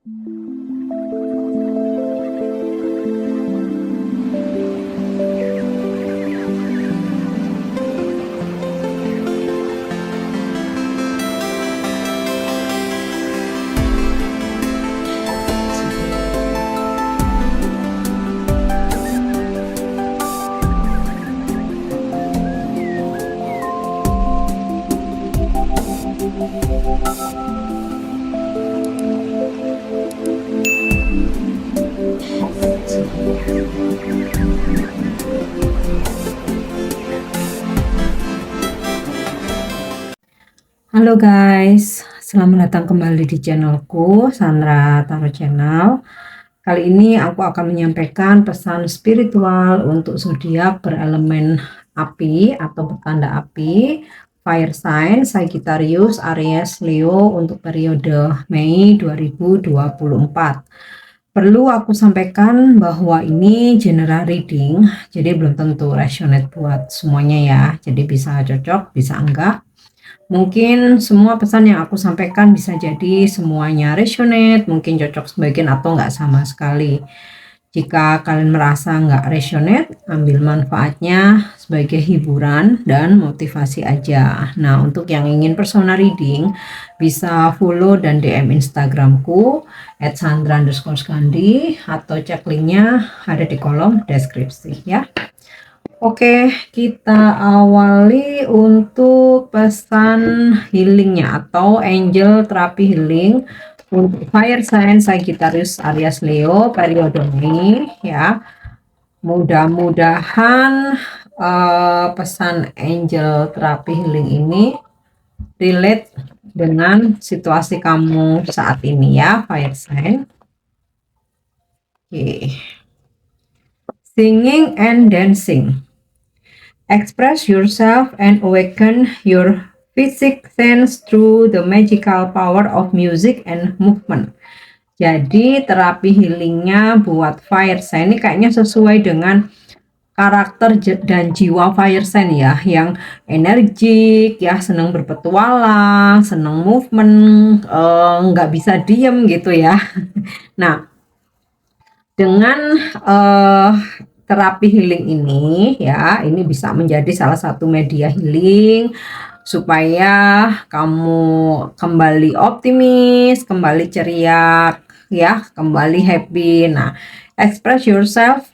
Halo guys, selamat datang kembali di channelku, Sandra Tarot Channel. Kali ini aku akan menyampaikan pesan spiritual untuk zodiak berelemen api atau bertanda api, fire sign, Sagittarius, Aries, Leo untuk periode Mei 2024. Perlu aku sampaikan bahwa ini general reading, jadi belum tentu resonate buat semuanya ya. Jadi bisa cocok, bisa enggak. Mungkin semua pesan yang aku sampaikan bisa jadi semuanya resonate, mungkin cocok sebagian atau enggak sama sekali. Jika kalian merasa nggak resonate, ambil manfaatnya sebagai hiburan dan motivasi aja. Nah, untuk yang ingin personal reading, bisa follow dan DM Instagramku @sandra_skandi atau cek linknya ada di kolom deskripsi ya. Oke, kita awali untuk pesan healingnya atau angel terapi healing untuk fire sign Sagittarius, Aries, Leo periode Mei ya. Mudah-mudahan pesan angel terapi healing ini relate dengan situasi kamu saat ini ya, fire sign. Oke. Singing and dancing. Express yourself and awaken your physical sense through the magical power of music and movement. Jadi terapi healingnya buat fire sign ini kayaknya sesuai dengan karakter dan jiwa fire sign ya, yang energik ya, senang berpetualang, senang movement, nggak bisa diem gitu ya. Nah, dengan terapi healing ini ya, ini bisa menjadi salah satu media healing supaya kamu kembali optimis, kembali ceria ya, kembali happy. Nah, express yourself,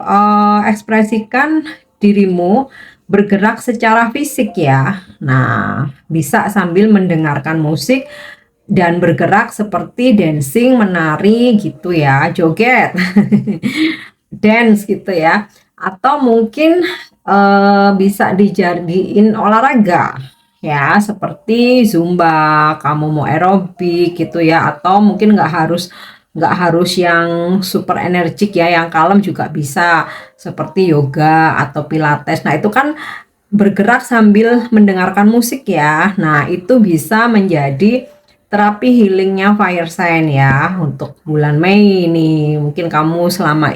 ekspresikan dirimu, bergerak secara fisik ya. Nah, bisa sambil mendengarkan musik dan bergerak seperti dancing, menari gitu ya, joget. Dance gitu ya, atau mungkin bisa dijadiin olahraga ya, seperti zumba, kamu mau aerobik gitu ya, atau mungkin nggak harus yang super energik ya, yang kalem juga bisa, seperti yoga atau pilates. Nah, itu kan bergerak sambil mendengarkan musik ya. Nah, itu bisa menjadi terapi healingnya fire sign ya untuk bulan Mei ini. Mungkin kamu selama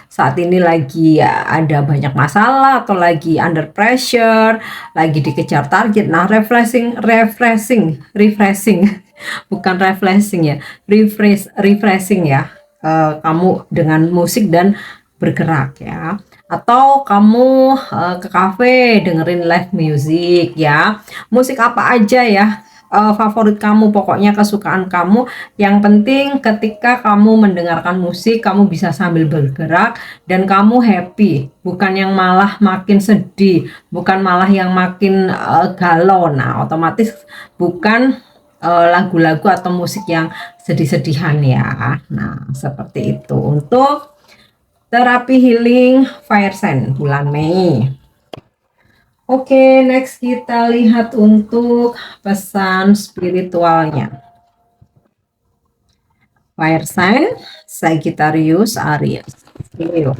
saat ini lagi ya, ada banyak masalah atau lagi under pressure, lagi dikejar target. Nah, refreshing bukan refreshing ya, refreshing ya. Kamu dengan musik dan bergerak ya, atau kamu ke cafe dengerin live music ya, musik apa aja ya, favorit kamu, pokoknya kesukaan kamu. Yang penting ketika kamu mendengarkan musik, kamu bisa sambil bergerak dan kamu happy, bukan yang malah makin sedih, bukan malah yang makin galau. Nah, otomatis bukan lagu-lagu atau musik yang sedih-sedihan ya. Nah, seperti itu untuk terapi healing fire sign bulan Mei. Oke, next kita lihat untuk pesan spiritualnya. Fire sign Sagittarius, Aries, Leo.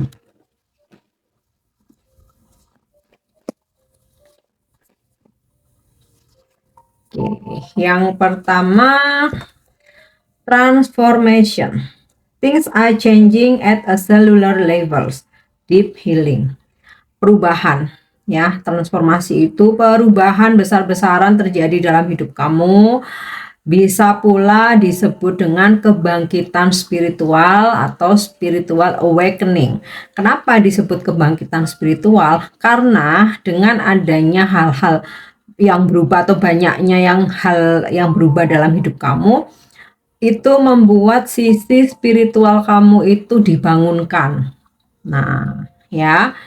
Oke, yang pertama, transformation. Things are changing at a cellular levels. Deep healing. Perubahan ya, transformasi itu perubahan besar-besaran terjadi dalam hidup kamu Bisa pula disebut dengan kebangkitan spiritual atau spiritual awakening. Kenapa disebut kebangkitan spiritual? Karena dengan adanya hal-hal yang berubah atau banyaknya hal yang berubah dalam hidup kamu, itu membuat sisi spiritual kamu itu dibangunkan. Nah, ya.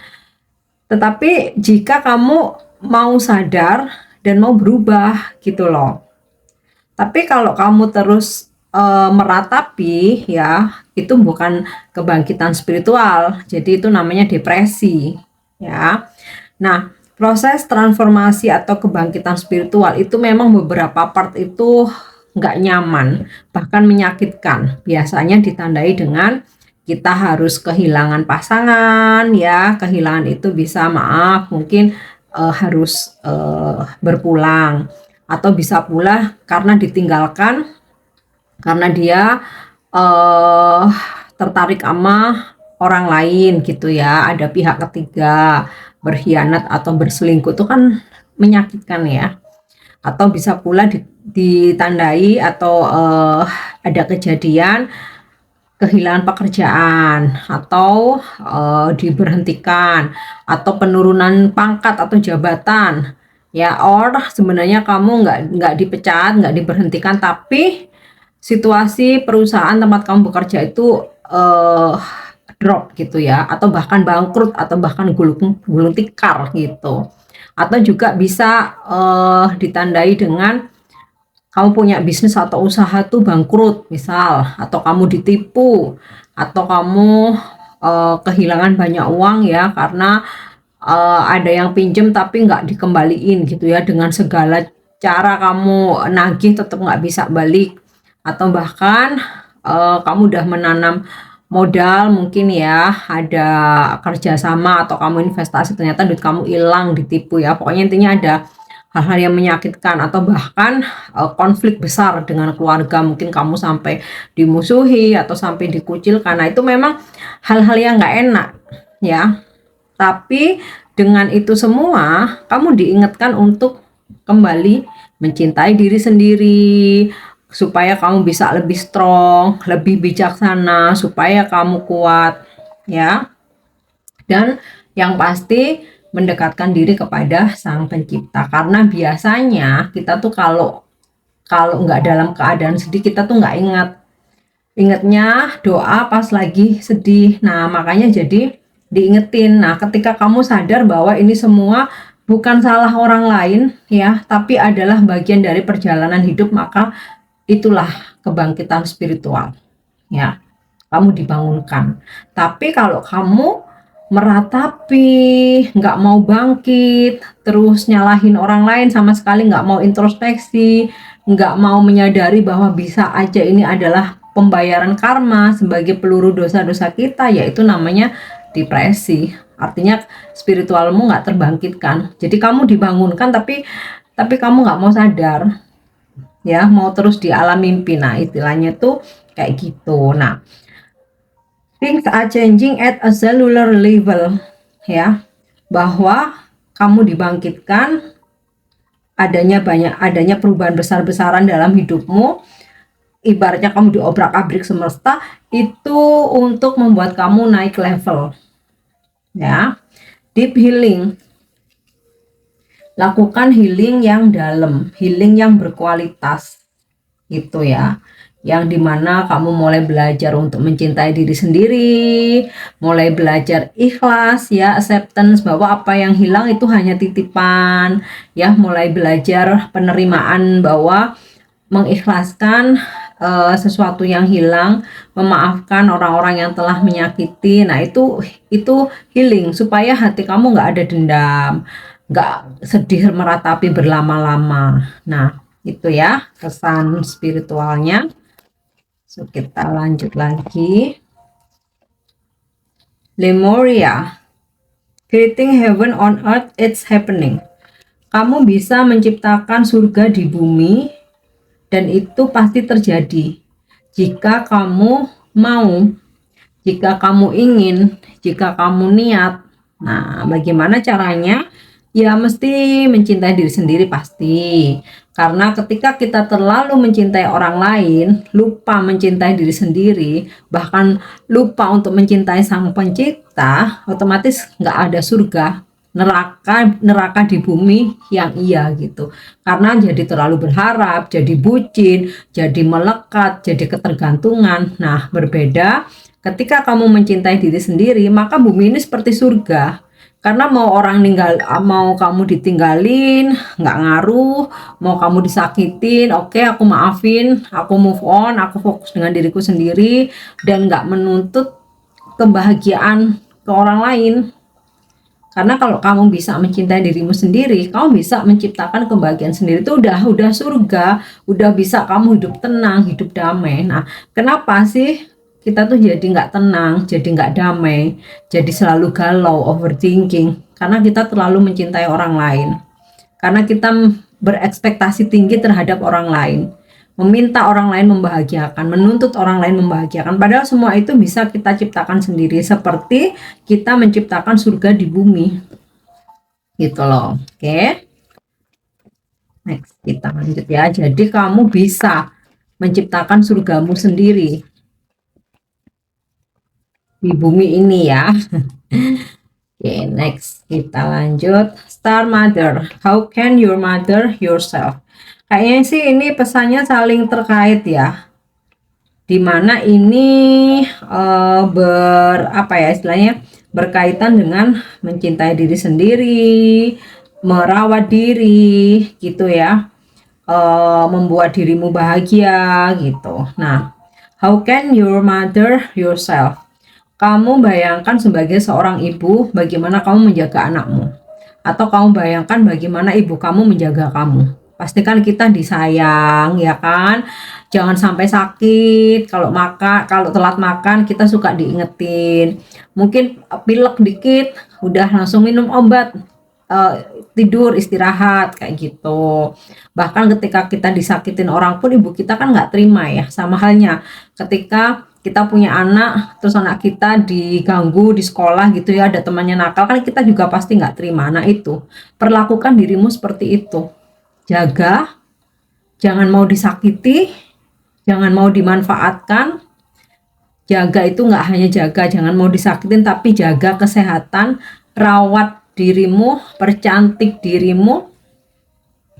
Tetapi jika kamu mau sadar dan mau berubah gitu loh. Tapi kalau kamu terus meratapi ya, itu bukan kebangkitan spiritual. Jadi itu namanya depresi, ya. Nah, proses transformasi atau kebangkitan spiritual itu memang beberapa part itu nggak nyaman, bahkan menyakitkan. Biasanya ditandai dengan kita harus kehilangan pasangan, ya. Kehilangan itu bisa, maaf, mungkin harus berpulang, atau bisa pula karena ditinggalkan, karena dia eh tertarik sama orang lain gitu ya, ada pihak ketiga, berkhianat atau berselingkuh, itu kan menyakitkan ya. Atau bisa pula ditandai atau ada kejadian kehilangan pekerjaan, atau diberhentikan, atau penurunan pangkat atau jabatan, ya. Or sebenarnya kamu nggak dipecat, nggak diberhentikan, tapi situasi perusahaan tempat kamu bekerja itu drop gitu ya, atau bahkan bangkrut, atau bahkan gulung gulung tikar gitu. Atau juga bisa ditandai dengan kamu punya bisnis atau usaha tuh bangkrut misal, atau kamu ditipu, atau kamu kehilangan banyak uang ya, karena ada yang pinjem tapi nggak dikembaliin gitu ya, dengan segala cara kamu nagih tetap nggak bisa balik. Atau bahkan kamu udah menanam modal, mungkin ya ada kerjasama atau kamu investasi, ternyata duit kamu hilang, ditipu ya. Pokoknya intinya ada hal-hal yang menyakitkan, atau bahkan konflik besar dengan keluarga, mungkin kamu sampai dimusuhi atau sampai dikucilkan. Nah, itu memang hal-hal yang nggak enak ya. Tapi dengan itu semua, kamu diingatkan untuk kembali mencintai diri sendiri, supaya kamu bisa lebih strong, lebih bijaksana, supaya kamu kuat, ya. Dan yang pasti mendekatkan diri kepada Sang Pencipta, karena biasanya kita tuh kalau kalau nggak dalam keadaan sedih, kita tuh nggak ingatnya doa pas lagi sedih. Nah, makanya jadi diingetin. Nah, ketika kamu sadar bahwa ini semua bukan salah orang lain ya, tapi adalah bagian dari perjalanan hidup, maka itulah kebangkitan spiritual ya. Kamu dibangunkan. Tapi kalau kamu meratapi, nggak mau bangkit, terus nyalahin orang lain, sama sekali nggak mau introspeksi, nggak mau menyadari bahwa bisa aja ini adalah pembayaran karma sebagai peluru dosa-dosa kita, yaitu namanya depresi. Artinya spiritualmu nggak terbangkitkan. Jadi kamu dibangunkan, tapi kamu nggak mau sadar, ya, mau terus di alam mimpi. Nah, istilahnya tuh kayak gitu. Nah, things are changing at a cellular level, ya, bahwa kamu dibangkitkan, adanya perubahan besar-besaran dalam hidupmu, ibaratnya kamu diobrak-abrik semesta itu untuk membuat kamu naik level, ya. Deep healing, lakukan healing yang dalam, healing yang berkualitas gitu ya, yang dimana kamu mulai belajar untuk mencintai diri sendiri, mulai belajar ikhlas ya, acceptance bahwa apa yang hilang itu hanya titipan ya, mulai belajar penerimaan bahwa mengikhlaskan sesuatu yang hilang, memaafkan orang-orang yang telah menyakiti. Nah, itu healing supaya hati kamu nggak ada dendam, nggak sedih meratapi berlama-lama. Nah, itu ya kesan spiritualnya. So, kita lanjut lagi. Lemuria, creating heaven on earth, it's happening. Kamu bisa menciptakan surga di bumi, dan itu pasti terjadi jika kamu mau, jika kamu ingin, jika kamu niat. Nah, bagaimana caranya? Ya mesti mencintai diri sendiri pasti. Karena ketika kita terlalu mencintai orang lain, lupa mencintai diri sendiri, bahkan lupa untuk mencintai Sang Pencipta, otomatis nggak ada surga, neraka di bumi yang iya gitu. Karena jadi terlalu berharap, jadi bucin, jadi melekat, jadi ketergantungan. Nah, berbeda ketika kamu mencintai diri sendiri, maka bumi ini seperti surga. Karena mau kamu ditinggalin, nggak ngaruh, mau kamu disakitin, oke, aku maafin, aku move on, aku fokus dengan diriku sendiri, dan nggak menuntut kebahagiaan ke orang lain. Karena kalau kamu bisa mencintai dirimu sendiri, kamu bisa menciptakan kebahagiaan sendiri. Itu udah surga, udah bisa kamu hidup tenang, hidup damai. Nah, kenapa sih kita tuh jadi nggak tenang, jadi nggak damai, jadi selalu galau, overthinking? Karena kita terlalu mencintai orang lain. Karena kita berekspektasi tinggi terhadap orang lain, meminta orang lain membahagiakan, menuntut orang lain membahagiakan. Padahal semua itu bisa kita ciptakan sendiri, seperti kita menciptakan surga di bumi. Gitu loh. Oke. Next, kita lanjut ya. Jadi kamu bisa menciptakan surgamu sendiri di bumi ini ya. Oke, next kita lanjut. Star Mother, how can your mother yourself? Kayaknya sih ini pesannya saling terkait ya. Dimana ini apa ya istilahnya, berkaitan dengan mencintai diri sendiri, merawat diri gitu ya, membuat dirimu bahagia gitu. Nah, how can your mother yourself? Kamu bayangkan sebagai seorang ibu, bagaimana kamu menjaga anakmu, atau kamu bayangkan bagaimana ibu kamu menjaga kamu. Pastikan kita disayang ya kan, jangan sampai sakit. Kalau telat makan kita suka diingetin, mungkin pilek dikit udah langsung minum obat, tidur istirahat kayak gitu. Bahkan ketika kita disakitin orang pun ibu kita kan nggak terima ya. Sama halnya ketika kita punya anak, terus anak kita diganggu di sekolah gitu ya, ada temannya nakal, kan kita juga pasti nggak terima. Nah itu, perlakukan dirimu seperti itu. Jaga, jangan mau disakiti, jangan mau dimanfaatkan. Jaga itu nggak hanya jaga, jangan mau disakitin, tapi jaga kesehatan, rawat dirimu, percantik dirimu,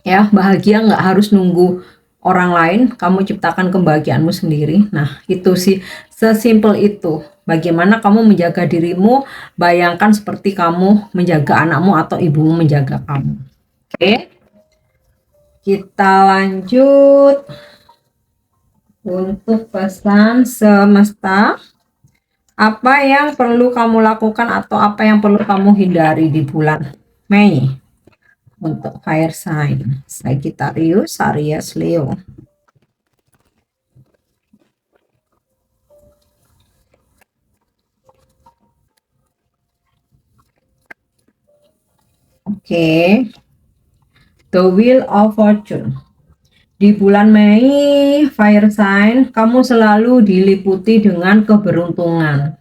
ya bahagia nggak harus nunggu orang lain, kamu ciptakan kebahagiaanmu sendiri. Nah itu sih, sesimpel itu. Bagaimana kamu menjaga dirimu, bayangkan seperti kamu menjaga anakmu atau ibumu menjaga kamu. Oke, kita lanjut untuk pesan semesta. Apa yang perlu kamu lakukan atau apa yang perlu kamu hindari di bulan Mei untuk fire sign Sagittarius, Aries, Leo? Oke. The Wheel of Fortune. Di bulan Mei, fire sign, kamu selalu diliputi dengan keberuntungan.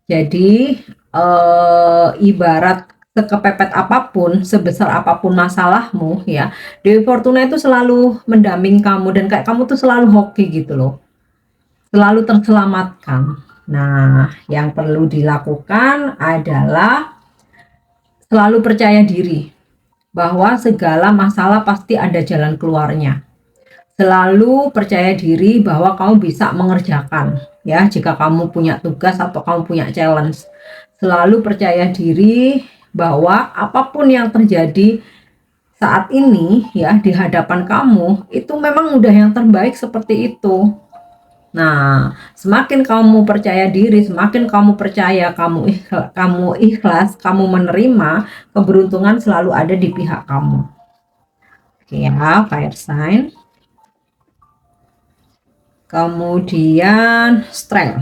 Jadi, ibarat sekepepet apapun, sebesar apapun masalahmu ya, Dewi Fortuna itu selalu mendamping kamu, dan kayak kamu tuh selalu hoki gitu loh. Selalu terselamatkan. Nah, yang perlu dilakukan adalah selalu percaya diri bahwa segala masalah pasti ada jalan keluarnya. Selalu percaya diri bahwa kamu bisa mengerjakan ya, jika kamu punya tugas atau kamu punya challenge. Selalu percaya diri bahwa apapun yang terjadi saat ini ya di hadapan kamu itu memang udah yang terbaik seperti itu. Nah, semakin kamu percaya diri, semakin kamu percaya, kamu ikhlas, kamu menerima, keberuntungan selalu ada di pihak kamu. Oke ya, fire sign. Kemudian strength.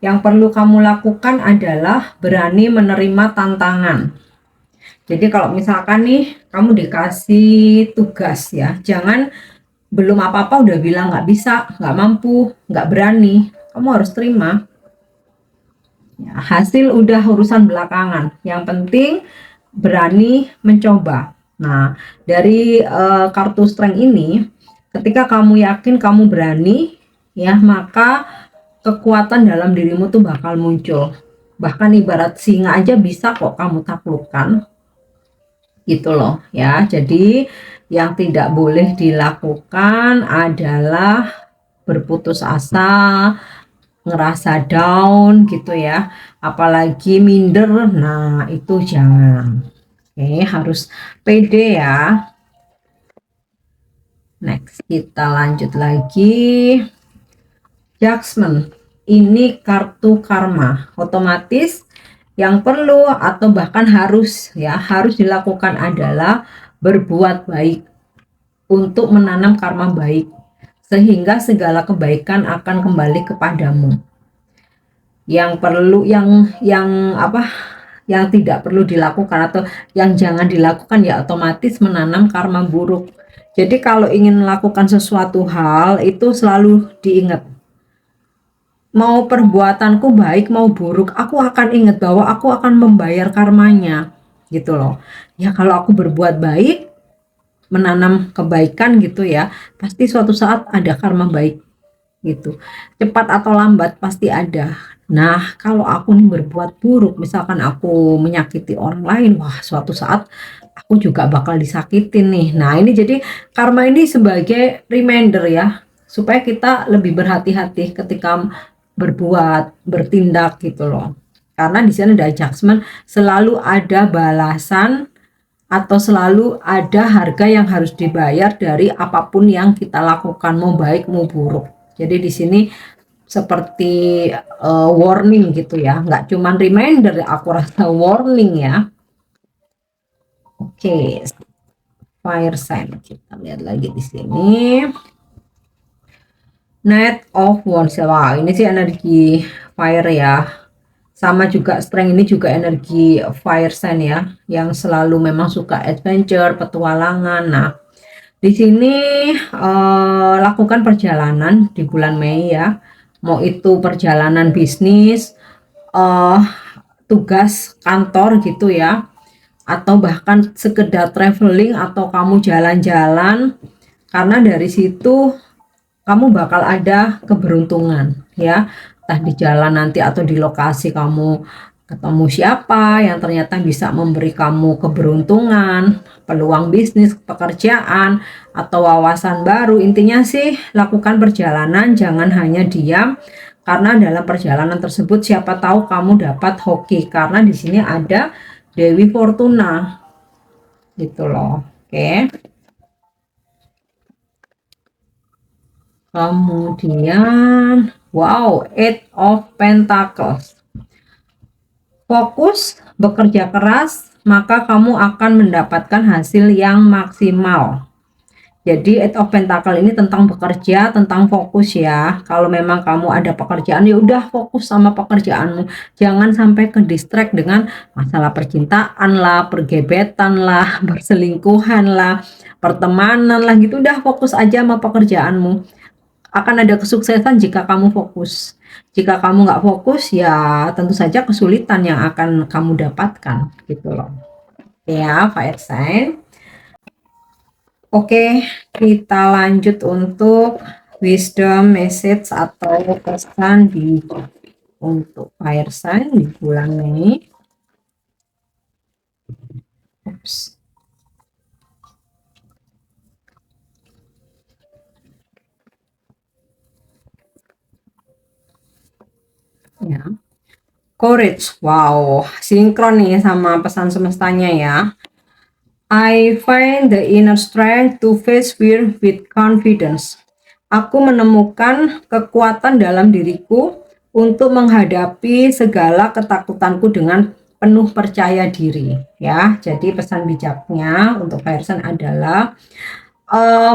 Yang perlu kamu lakukan adalah berani menerima tantangan. Jadi kalau misalkan nih kamu dikasih tugas ya, jangan belum apa-apa udah bilang nggak bisa, nggak mampu, nggak berani. Kamu harus terima. Ya, hasil udah urusan belakangan. Yang penting berani mencoba. Nah, dari kartu strength ini, ketika kamu yakin kamu berani, ya, maka kekuatan dalam dirimu tuh bakal muncul. Bahkan ibarat singa aja bisa kok kamu taklukkan, gitu loh ya. Jadi yang tidak boleh dilakukan adalah berputus asa, ngerasa down gitu ya, apalagi minder. Nah, itu jangan. Oke, harus pede ya. Next, kita lanjut lagi. Judgment. Ini kartu karma. Otomatis yang perlu atau bahkan harus ya, harus dilakukan adalah berbuat baik untuk menanam karma baik sehingga segala kebaikan akan kembali kepadamu. Yang perlu yang apa? Yang tidak perlu dilakukan atau yang jangan dilakukan ya otomatis menanam karma buruk. Jadi kalau ingin melakukan sesuatu hal itu selalu diingat, mau perbuatanku baik mau buruk, aku akan ingat bahwa aku akan membayar karmanya, gitu loh. Ya kalau aku berbuat baik, menanam kebaikan gitu ya, pasti suatu saat ada karma baik gitu. Cepat atau lambat pasti ada. Nah, kalau aku nih berbuat buruk, misalkan aku menyakiti orang lain, wah suatu saat aku juga bakal disakitin nih. Nah, ini jadi karma ini sebagai reminder ya, supaya kita lebih berhati-hati ketika berbuat, bertindak gitu loh. Karena di sini ada judgment, selalu ada balasan atau selalu ada harga yang harus dibayar dari apapun yang kita lakukan, mau baik mau buruk. Jadi di sini seperti warning gitu ya, nggak cuma reminder, aku rasa warning ya. Oke, fire sign kita lihat lagi di sini. Knight of Wands. Wah, ini sih energi fire ya. Sama juga strength ini juga energi fire sign ya, yang selalu memang suka adventure, petualangan. Nah, di sini lakukan perjalanan di bulan Mei ya. Mau itu perjalanan bisnis, eh tugas kantor gitu ya, atau bahkan sekedar traveling atau kamu jalan-jalan, karena dari situ kamu bakal ada keberuntungan ya, entah di jalan nanti atau di lokasi kamu ketemu siapa yang ternyata bisa memberi kamu keberuntungan, peluang bisnis, pekerjaan, atau wawasan baru. Intinya sih lakukan perjalanan, jangan hanya diam, karena dalam perjalanan tersebut siapa tahu kamu dapat hoki, karena di sini ada Dewi Fortuna gitu loh. Oke. Kemudian, wow, Eight of Pentacles. Fokus, bekerja keras, maka kamu akan mendapatkan hasil yang maksimal. Jadi Eight of Pentacle ini tentang bekerja, tentang fokus ya. Kalau memang kamu ada pekerjaan, ya udah fokus sama pekerjaanmu. Jangan sampai ke distract dengan masalah percintaan lah, pergebetan lah, berselingkuhan lah, pertemanan lah gitu. Udah fokus aja sama pekerjaanmu. Akan ada kesuksesan jika kamu fokus. Jika kamu nggak fokus, ya tentu saja kesulitan yang akan kamu dapatkan gitu loh. Ya, fire sign. Oke, kita lanjut untuk wisdom message atau pesan di untuk fire sign di bulan Mei. Oops. Ya. Courage. Wow, sinkron nih sama pesan semestanya ya. I find the inner strength to face fear with confidence. Aku menemukan kekuatan dalam diriku untuk menghadapi segala ketakutanku dengan penuh percaya diri. Ya, jadi pesan bijaknya untuk Person adalah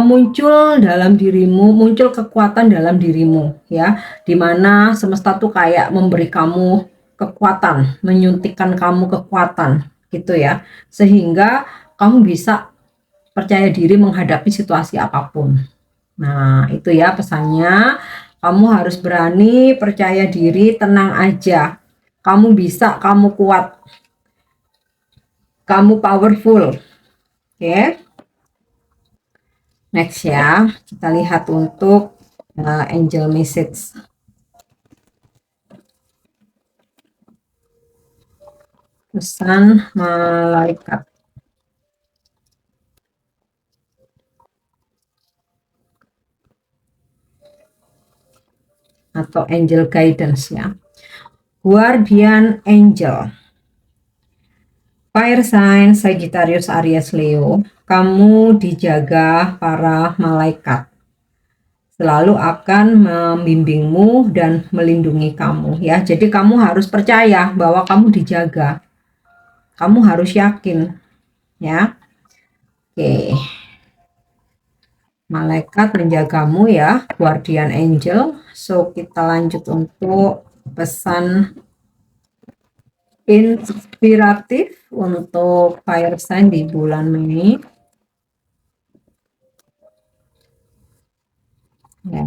muncul dalam dirimu, muncul kekuatan dalam dirimu, ya, dimana semesta tuh kayak memberi kamu kekuatan, menyuntikkan kamu kekuatan, gitu ya, sehingga kamu bisa percaya diri menghadapi situasi apapun. Nah, itu ya pesannya. Kamu harus berani, percaya diri, tenang aja. kamu bisa, kamu kuat, kamu powerful. Oke. Next ya, kita lihat untuk angel message. Pesan malaikat. Atau angel guidance ya. Guardian angel. Fire sign Sagittarius, Aries, Leo. Kamu dijaga para malaikat. Selalu akan membimbingmu dan melindungi kamu ya. Jadi kamu harus percaya bahwa kamu dijaga. Kamu harus yakin ya. Oke. Malaikat menjagamu ya, guardian angel. So kita lanjut untuk pesan inspiratif untuk fire sign di bulan Mei. Ya.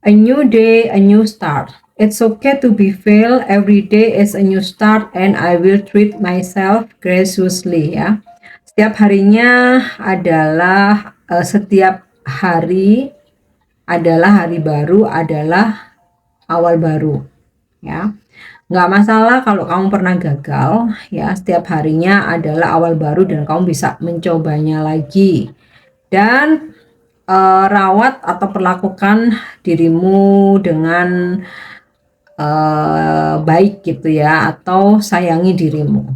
A new day, a new start. It's okay to be fail. Every day is a new start and I will treat myself graciously ya. Setiap harinya adalah setiap hari adalah hari baru, adalah awal baru ya. Nggak masalah kalau kamu pernah gagal ya, setiap harinya adalah awal baru dan kamu bisa mencobanya lagi. Dan rawat atau perlakukan dirimu dengan baik gitu ya, atau sayangi dirimu.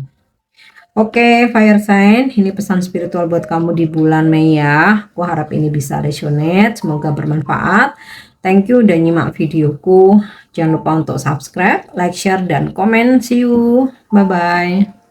Oke, fire sign, ini pesan spiritual buat kamu di bulan Mei ya. Aku harap ini bisa resonate, semoga bermanfaat. Thank you udah nyimak videoku. Jangan lupa untuk subscribe, like, share, dan komen. See you. Bye-bye.